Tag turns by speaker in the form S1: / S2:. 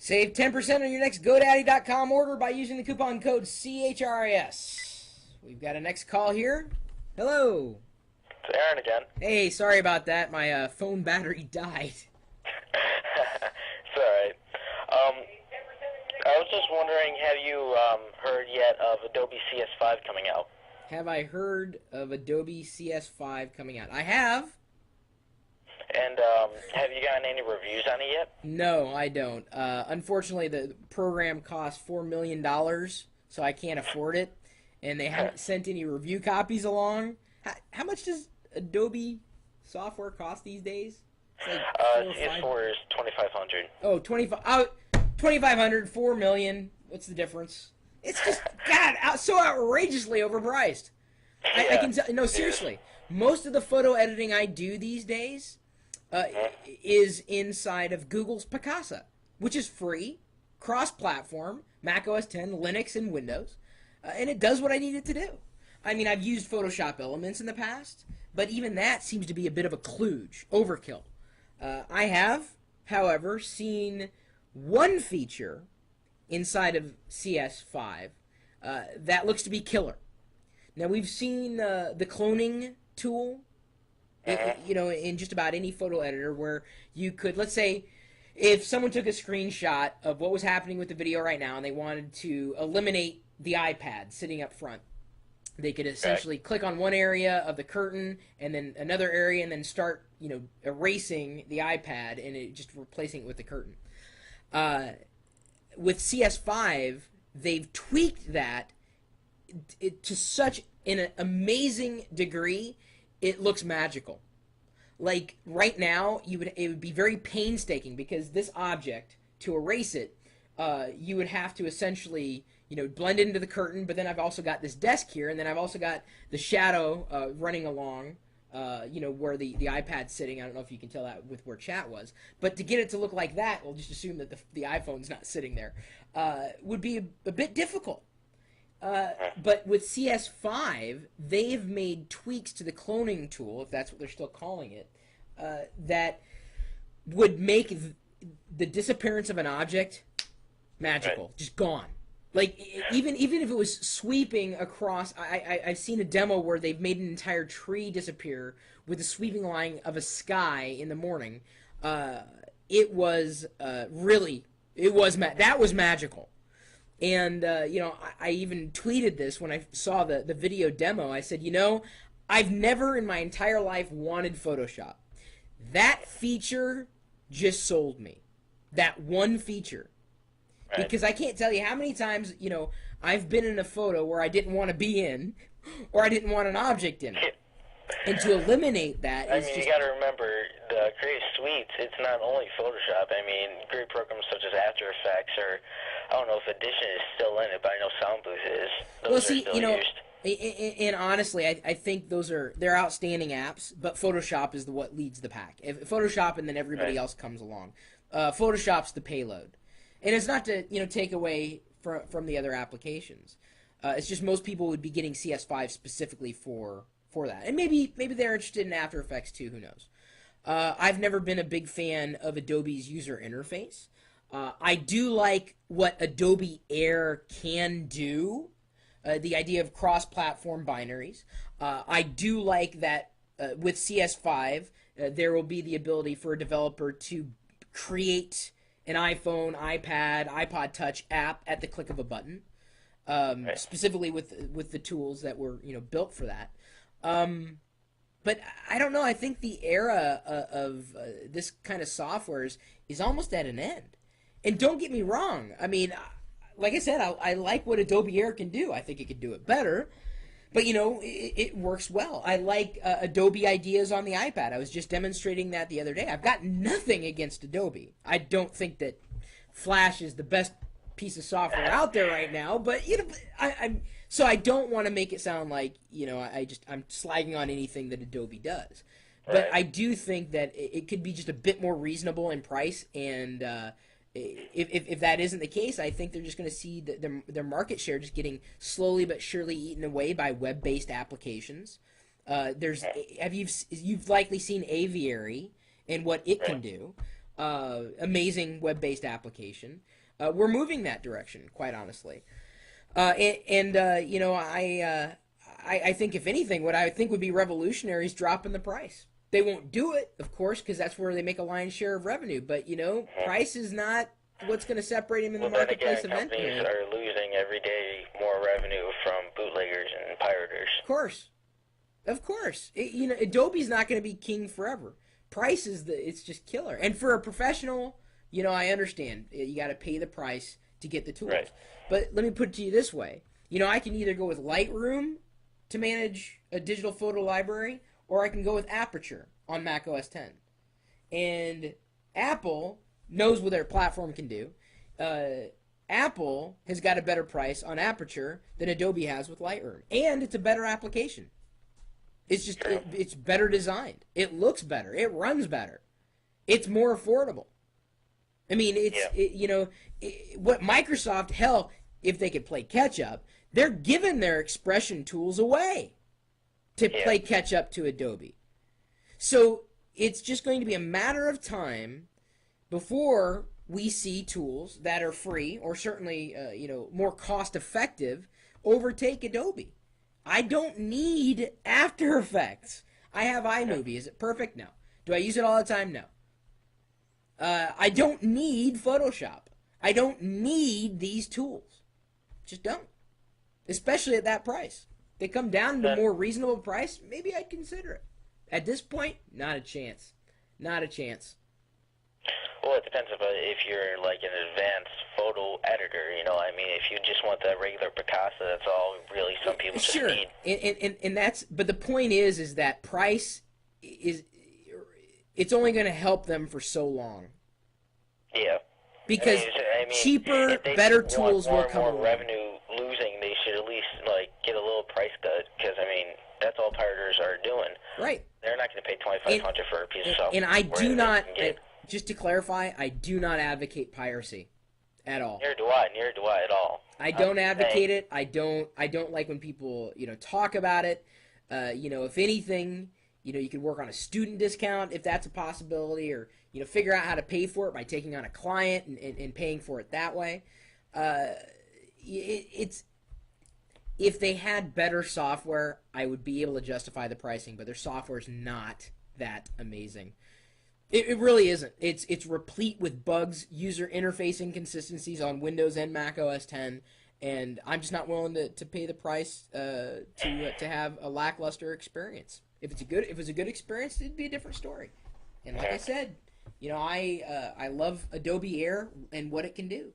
S1: Save 10% on your next GoDaddy.com order by using the coupon code CHRIS. We've got a next call here. Hello.
S2: It's Aaron again.
S1: Hey, sorry about that. My phone battery died.
S2: It's alright. I was just wondering, have you heard yet of Adobe CS5 coming out?
S1: Have I heard of Adobe CS5 coming out? I have.
S2: And have you gotten any reviews on it yet?
S1: No, I don't. Unfortunately, the program costs $4 million, so I can't afford it. And they haven't sent any review copies along. How much does Adobe software cost these days?
S2: CS4 is $2,500.
S1: Oh, 2,500, 4 million. What's the difference? It's just, God, so outrageously overpriced. I can tell, no, seriously. Most of the photo editing I do these days is inside of Google's Picasa, which is free, cross-platform, Mac OS X, Linux, and Windows, and it does what I need it to do. I mean, I've used Photoshop Elements in the past, but even that seems to be a bit of a kludge, overkill. I have, however, seen one feature inside of CS5 that looks to be killer. Now, we've seen the cloning tool, you know, in just about any photo editor where you could, let's say, if someone took a screenshot of what was happening with the video right now and they wanted to eliminate the iPad sitting up front, they could essentially click on one area of the curtain and then another area and then start, you know, erasing the iPad and just replacing it with the curtain. With CS5, they've tweaked that to such an amazing degree, it looks magical. Like right now, it would be very painstaking because this object, to erase it, you would have to essentially, you know, blend into the curtain. But then I've also got this desk here, and then I've also got the shadow running along, you know, where the iPad's sitting. I don't know if you can tell that with where chat was, but to get it to look like that, we'll just assume that the iPhone's not sitting there. Would be a bit difficult. But with CS5, they've made tweaks to the cloning tool, if that's what they're still calling it, that would make the disappearance of an object magical, just gone. Like, even if it was sweeping across, I've seen a demo where they've made an entire tree disappear with the sweeping line of a sky in the morning. It was that was magical. And, you know, I even tweeted this when I saw the video demo. I said, you know, I've never in my entire life wanted Photoshop. That feature just sold me. That one feature. Because I can't tell you how many times, you know, I've been in a photo where I didn't want to be in, or I didn't want an object in it. And to eliminate that is
S2: you got to remember, the Creative Suites, it's not only Photoshop. I mean, great programs such as After Effects, or I don't know if Audition is still in it, but I know Sound Booth is. Those
S1: well, see,
S2: are still
S1: you know,
S2: used.
S1: and honestly, I think they're outstanding apps, but Photoshop is what leads the pack. Photoshop, and then everybody else comes along. Photoshop's the payload. And it's not to, you know, take away from the other applications. It's just most people would be getting CS5 specifically for that. And maybe they're interested in After Effects too, who knows. I've never been a big fan of Adobe's user interface. I do like what Adobe Air can do, the idea of cross-platform binaries. I do like that with CS5, there will be the ability for a developer to create an iPhone, iPad, iPod Touch app at the click of a button, specifically with the tools that were, you know, built for that. But I don't know. I think the era of this kind of software is almost at an end. And don't get me wrong. I mean, like I said, I like what Adobe Air can do. I think it could do it better. But, you know, it works well. I like Adobe Ideas on the iPad. I was just demonstrating that the other day. I've got nothing against Adobe. I don't think that Flash is the best piece of software out there right now. But, you know, so I don't want to make it sound like, you know, I'm slagging on anything that Adobe does. But I do think that it could be just a bit more reasonable in price, and if that isn't the case, I think they're just going to see their market share just getting slowly but surely eaten away by web-based applications. You've likely seen Aviary and what it can do. amazing web-based application. We're moving that direction, quite honestly. You know, I think if anything, what I think would be revolutionary is dropping the price. They won't do it, of course, because that's where they make a lion's share of revenue. But you know, price is not what's going to separate them in the marketplace eventually.
S2: Companies are losing every day more revenue from bootleggers and pirators.
S1: Of course. You know, Adobe's not going to be king forever. Price is it's just killer. And for a professional, you know, I understand you got to pay the price to get the tools.
S2: Right.
S1: But let me put it to you this way: you know, I can either go with Lightroom to manage a digital photo library, or I can go with Aperture on Mac OS X. And Apple knows what their platform can do. Apple has got a better price on Aperture than Adobe has with Lightroom, and it's a better application. It's just it's better designed. It looks better. It runs better. It's more affordable. I mean, you know, what Microsoft, hell, if they could play catch up, they're giving their expression tools away to play catch up to Adobe. So it's just going to be a matter of time before we see tools that are free or certainly you know, more cost effective overtake Adobe. I don't need After Effects. I have iMovie. Is it perfect? No. Do I use it all the time? No. I don't need Photoshop. I don't need these tools. Just don't. Especially at that price. They come down to a more reasonable price, maybe I'd consider it. At this point, not a chance. Not a chance.
S2: Well, it depends if you're like an advanced photo editor, you know. I mean, if you just want the regular Picasso, that's all really some people just need.
S1: And that's, but the point is that price is, it's only going to help them for so long.
S2: Yeah.
S1: Because
S2: I mean,
S1: cheaper, better tools will come
S2: more
S1: along.
S2: Revenue losing, they should at least like get a little price cut, because I mean, that's all pirators are doing.
S1: Right.
S2: They're not going to pay $2,500 for a piece of software.
S1: And I do not, just to clarify, I do not advocate piracy at all.
S2: Neither do I at all.
S1: I don't advocate it. I don't like when people, you know, talk about it. You know, if anything, you know, you could work on a student discount if that's a possibility, or, you know, figure out how to pay for it by taking on a client and paying for it that way. It's, if they had better software, I would be able to justify the pricing, but their software is not that amazing. It really isn't. It's replete with bugs, user interface inconsistencies on Windows and Mac OS X, and I'm just not willing to pay the price to have a lackluster experience. If it's a good experience, it'd be a different story. And like I said, you know, I love Adobe Air and what it can do.